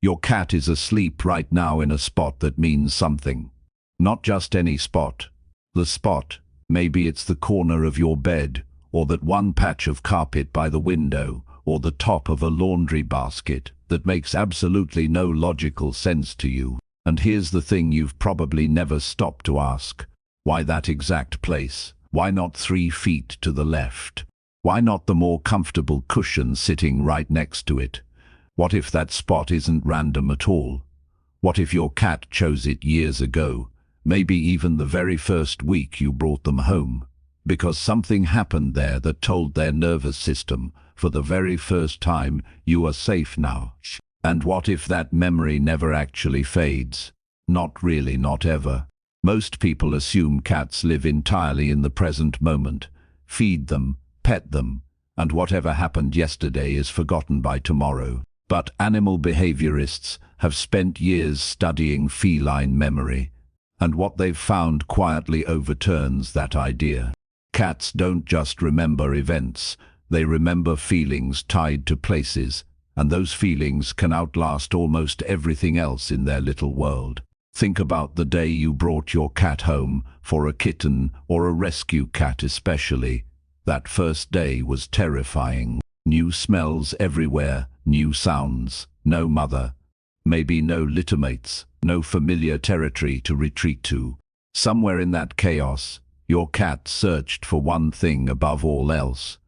Your cat is asleep right now in a spot that means something. Not just any spot. The spot, maybe it's the corner of your bed, or that one patch of carpet by the window, or the top of a laundry basket, that makes absolutely no logical sense to you. And here's the thing you've probably never stopped to ask. Why that exact place? Why not 3 feet to the left? Why not the more comfortable cushion sitting right next to it? What if that spot isn't random at all? What if your cat chose it years ago, maybe even the very first week you brought them home, because something happened there that told their nervous system, for the very first time, you are safe now? And what if that memory never actually fades? Not really, not ever. Most people assume cats live entirely in the present moment. Feed them, pet them, and whatever happened yesterday is forgotten by tomorrow. But animal behaviorists have spent years studying feline memory, and what they've found quietly overturns that idea. Cats don't just remember events, they remember feelings tied to places, and those feelings can outlast almost everything else in their little world. Think about the day you brought your cat home, for a kitten or a rescue cat especially. That first day was terrifying. New smells everywhere, new sounds, no mother, maybe no littermates, no familiar territory to retreat to. Somewhere in that chaos, your cat searched for one thing above all else.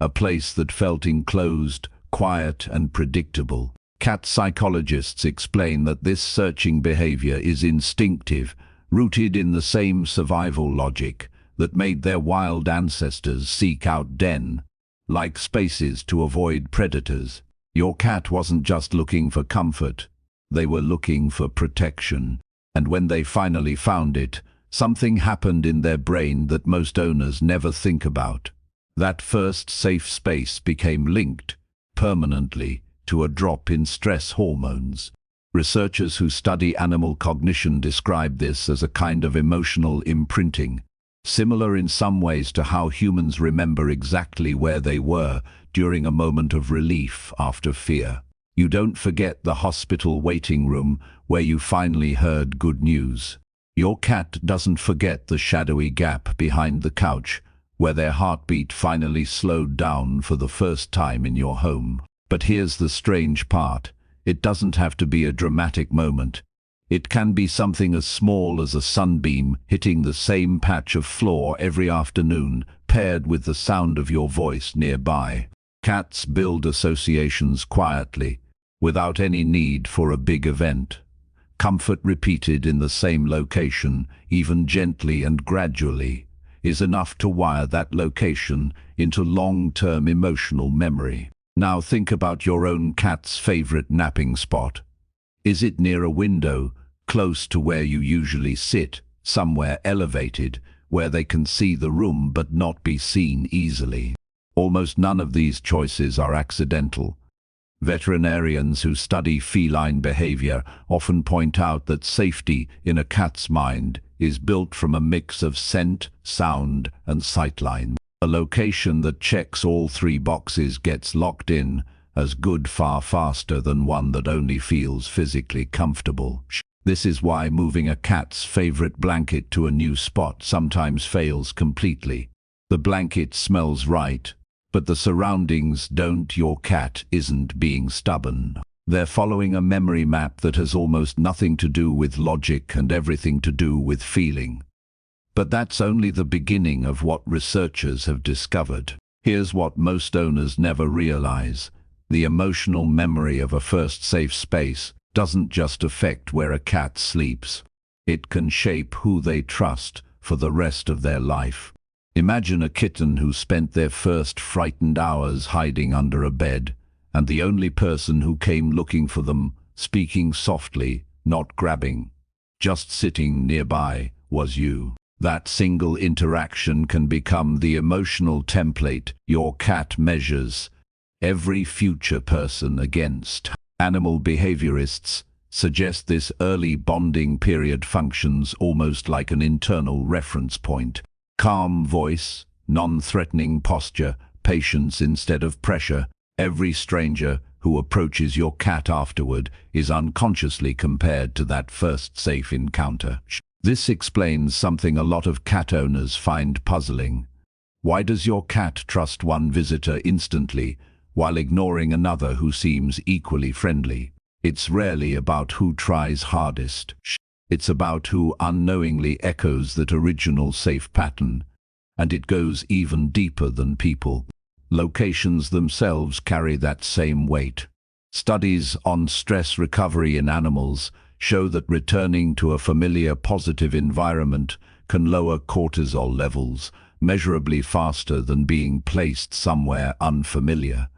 A place that felt enclosed, quiet and predictable. Cat psychologists explain that this searching behavior is instinctive, rooted in the same survival logic that made their wild ancestors seek out den-like spaces to avoid predators. Your cat wasn't just looking for comfort, they were looking for protection. And when they finally found it, something happened in their brain that most owners never think about. That first safe space became linked, permanently, to a drop in stress hormones. Researchers who study animal cognition describe this as a kind of emotional imprinting, similar in some ways to how humans remember exactly where they were during a moment of relief after fear. You don't forget the hospital waiting room where you finally heard good news. Your cat doesn't forget the shadowy gap behind the couch where their heartbeat finally slowed down for the first time in your home. But here's the strange part. It doesn't have to be a dramatic moment. It can be something as small as a sunbeam hitting the same patch of floor every afternoon, paired with the sound of your voice nearby. Cats build associations quietly, without any need for a big event. Comfort repeated in the same location, even gently and gradually, is enough to wire that location into long-term emotional memory. Now think about your own cat's favorite napping spot. Is it near a window, close to where you usually sit, somewhere elevated, where they can see the room but not be seen easily? Almost none of these choices are accidental. Veterinarians who study feline behavior often point out that safety in a cat's mind is built from a mix of scent, sound, and sightline. A location that checks all 3 boxes gets locked in as good far faster than one that only feels physically comfortable. This is why moving a cat's favorite blanket to a new spot sometimes fails completely. The blanket smells right, but the surroundings don't. Your cat isn't being stubborn. They're following a memory map that has almost nothing to do with logic and everything to do with feeling. But that's only the beginning of what researchers have discovered. Here's what most owners never realize. The emotional memory of a first safe space doesn't just affect where a cat sleeps. It can shape who they trust for the rest of their life. Imagine a kitten who spent their first frightened hours hiding under a bed, and the only person who came looking for them, speaking softly, not grabbing, just sitting nearby, was you. That single interaction can become the emotional template your cat measures every future person against. Animal behaviorists suggest this early bonding period functions almost like an internal reference point. Calm voice, non-threatening posture, patience instead of pressure. Every stranger who approaches your cat afterward is unconsciously compared to that first safe encounter. This explains something a lot of cat owners find puzzling. Why does your cat trust one visitor instantly while ignoring another who seems equally friendly? It's rarely about who tries hardest. It's about who unknowingly echoes that original safe pattern. And it goes even deeper than people. Locations themselves carry that same weight. Studies on stress recovery in animals show that returning to a familiar positive environment can lower cortisol levels measurably faster than being placed somewhere unfamiliar,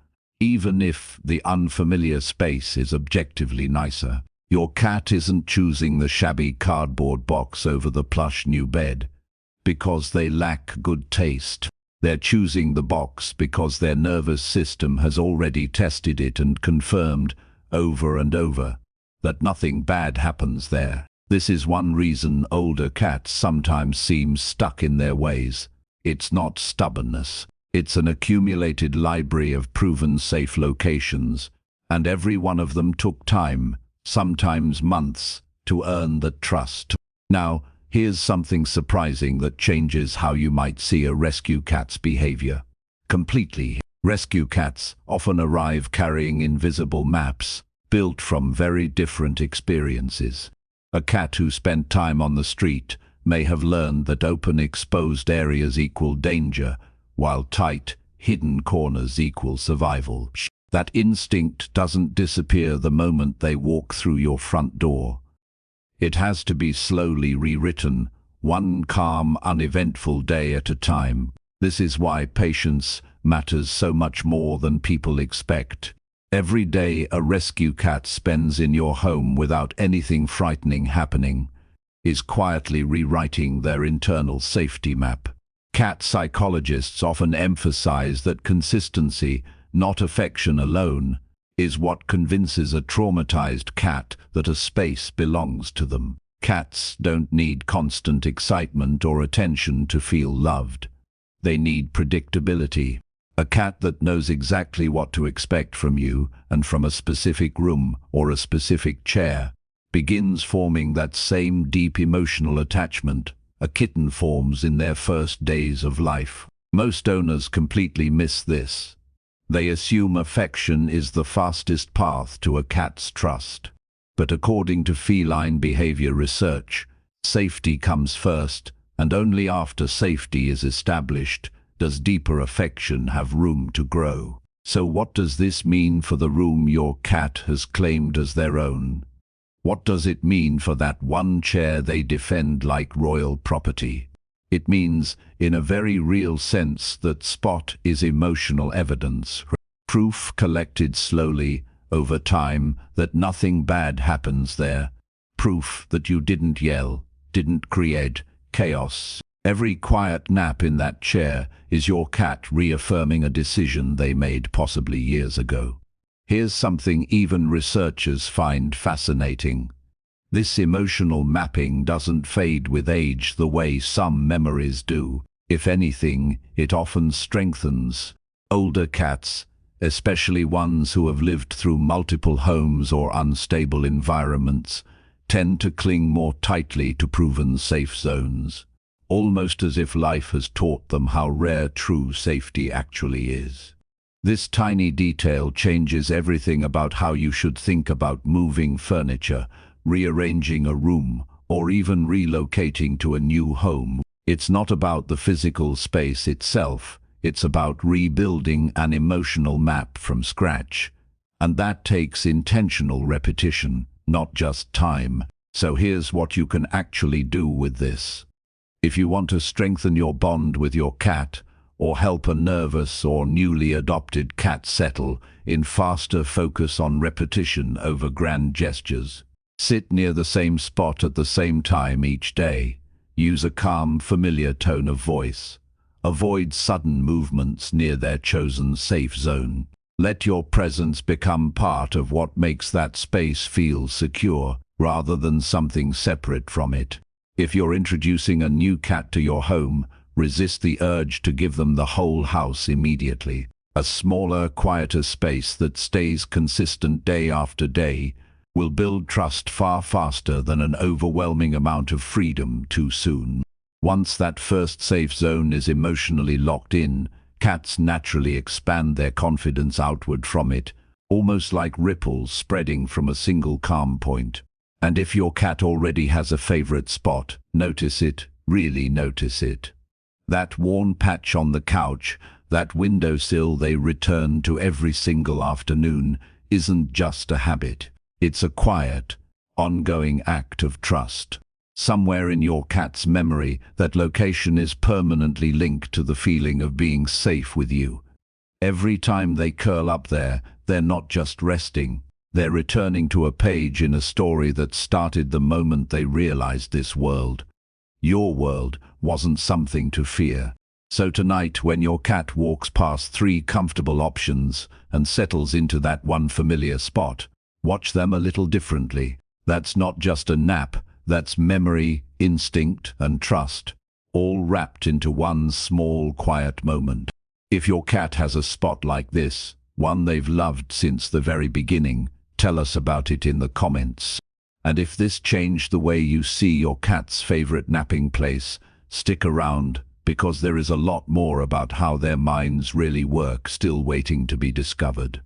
even if the unfamiliar space is objectively nicer. Your cat isn't choosing the shabby cardboard box over the plush new bed because they lack good taste. They're choosing the box because their nervous system has already tested it and confirmed over and over that nothing bad happens there. This is one reason older cats sometimes seem stuck in their ways. It's not stubbornness. It's an accumulated library of proven safe locations, and every one of them took time, sometimes months, to earn that trust. Now, here's something surprising that changes how you might see a rescue cat's behavior. Completely. Rescue cats often arrive carrying invisible maps, built from very different experiences. A cat who spent time on the street may have learned that open, exposed areas equal danger, while tight, hidden corners equal survival. That instinct doesn't disappear the moment they walk through your front door. It has to be slowly rewritten, one calm, uneventful day at a time. This is why patience matters so much more than people expect. Every day a rescue cat spends in your home without anything frightening happening is quietly rewriting their internal safety map. Cat psychologists often emphasize that consistency, not affection alone, is what convinces a traumatized cat that a space belongs to them. Cats don't need constant excitement or attention to feel loved. They need predictability. A cat that knows exactly what to expect from you and from a specific room or a specific chair begins forming that same deep emotional attachment a kitten forms in their first days of life. Most owners completely miss this. They assume affection is the fastest path to a cat's trust. But according to feline behavior research, safety comes first, and only after safety is established does deeper affection have room to grow. So what does this mean for the room your cat has claimed as their own? What does it mean for that one chair they defend like royal property? It means, in a very real sense, that Spot is emotional evidence, proof collected slowly over time that nothing bad happens there, proof that you didn't yell, didn't create chaos. Every quiet nap in that chair is your cat reaffirming a decision they made possibly years ago. Here's something even researchers find fascinating. This emotional mapping doesn't fade with age the way some memories do. If anything, it often strengthens. Older cats, especially ones who have lived through multiple homes or unstable environments, tend to cling more tightly to proven safe zones, almost as if life has taught them how rare true safety actually is. This tiny detail changes everything about how you should think about moving furniture, rearranging a room, or even relocating to a new home. It's not about the physical space itself, it's about rebuilding an emotional map from scratch. And that takes intentional repetition, not just time. So here's what you can actually do with this. If you want to strengthen your bond with your cat, or help a nervous or newly adopted cat settle in faster, focus on repetition over grand gestures. Sit near the same spot at the same time each day. Use a calm, familiar tone of voice. Avoid sudden movements near their chosen safe zone. Let your presence become part of what makes that space feel secure, rather than something separate from it. If you're introducing a new cat to your home, resist the urge to give them the whole house immediately. A smaller, quieter space that stays consistent day after day will build trust far faster than an overwhelming amount of freedom too soon. Once that first safe zone is emotionally locked in, cats naturally expand their confidence outward from it, almost like ripples spreading from a single calm point. And if your cat already has a favorite spot, notice it, really notice it. That worn patch on the couch, that windowsill they return to every single afternoon, isn't just a habit. It's a quiet, ongoing act of trust. Somewhere in your cat's memory, that location is permanently linked to the feeling of being safe with you. Every time they curl up there, they're not just resting. They're returning to a page in a story that started the moment they realized this world, your world, wasn't something to fear. So tonight, when your cat walks past 3 comfortable options and settles into that one familiar spot, watch them a little differently. That's not just a nap, that's memory, instinct, and trust, all wrapped into one small, quiet moment. If your cat has a spot like this, one they've loved since the very beginning, tell us about it in the comments. And if this changed the way you see your cat's favorite napping place, stick around, because there is a lot more about how their minds really work still waiting to be discovered.